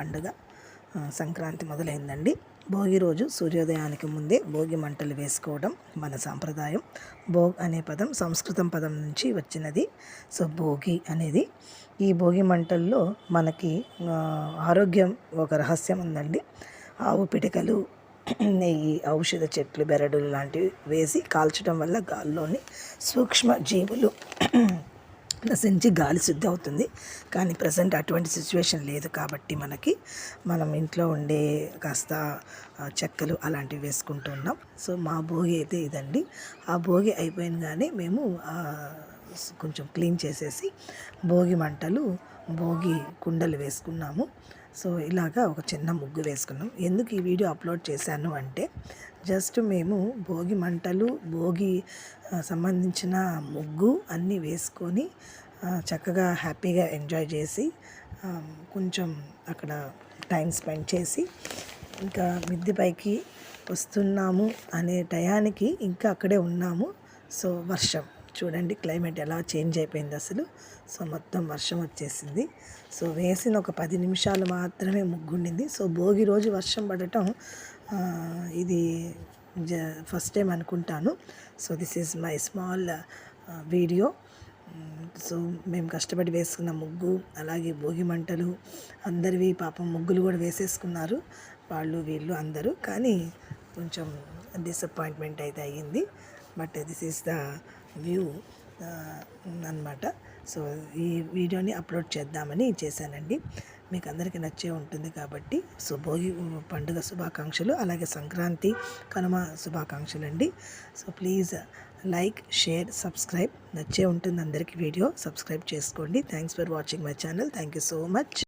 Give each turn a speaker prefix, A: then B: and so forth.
A: పండుగ సంక్రాంతి మొదలైందండి. భోగి రోజు సూర్యోదయానికి ముందే భోగి మంటలు వేసుకోవడం మన సాంప్రదాయం. భోగ్ అనే పదం సంస్కృతం పదం నుంచి వచ్చినది. సో భోగి అనేది, ఈ భోగి మంటల్లో మనకి ఆరోగ్యం ఒక రహస్యం ఉందండి. ఆవు పిడకలు, నెయ్యి, ఔషధ చెట్లు, బెరడులు లాంటివి వేసి కాల్చడం వల్ల గాల్లోని సూక్ష్మ జీవులు నశించి గాలి శుద్ధి అవుతుంది. కానీ ప్రజెంట్ అటువంటి సిచ్యువేషన్ లేదు కాబట్టి మనం ఇంట్లో ఉండే కాస్త చెక్కలు అలాంటివి వేసుకుంటున్నాం. సో మా భోగి అయితే ఇదండి. ఆ భోగి అయిపోయినగానే మేము కొంచెం క్లీన్ చేసేసి భోగి మంటలు, భోగి కుండలు వేసుకున్నాము. సో ఇలాగా ఒక చిన్న ముగ్గు వేసుకున్నాం. ఎందుకు ఈ వీడియో అప్లోడ్ చేశాను అంటే, జస్ట్ మేము భోగి మంటలు, భోగి సంబంధించిన ముగ్గు అన్నీ వేసుకొని చక్కగా హ్యాపీగా ఎంజాయ్ చేసి కొంచెం అక్కడ టైం స్పెండ్ చేసి ఇంకా మిద్దె పైకి వస్తున్నాము అనే టయానికి ఇంకా అక్కడే ఉన్నాము. సో వర్షం చూడండి, క్లైమేట్ ఎలా చేంజ్ అయిపోయింది అసలు. సో మొత్తం వర్షం వచ్చేసింది. సో వేసిన ఒక 10 నిమిషాలు మాత్రమే ముగ్గుండింది. సో భోగి రోజు వర్షం పడటం ఇది ఫస్ట్ టైం అనుకుంటాను. So this is my small video. So మేము కష్టపడి వేసుకున్న ముగ్గు, అలాగే భోగి మంటలు, అందరివి పాపం ముగ్గులు కూడా వేసేసుకున్నారు వాళ్ళు వీళ్ళు అందరూ. కానీ కొంచెం డిసప్పాయింట్మెంట్ అయితే అయ్యింది. But this is the view అన్నమాట. సో ఈ వీడియోని అప్లోడ్ చేద్దామని చేశానండి. మీకు అందరికీ నచ్చే ఉంటుంది కాబట్టి. సో భోగి పండుగ శుభాకాంక్షలు, అలాగే సంక్రాంతి, కనుమ శుభాకాంక్షలు అండి. So please like, share, subscribe. నచ్చే ఉంటుంది అందరికీ వీడియో. సబ్స్క్రైబ్ చేసుకోండి. Thanks for watching my channel. Thank you so much.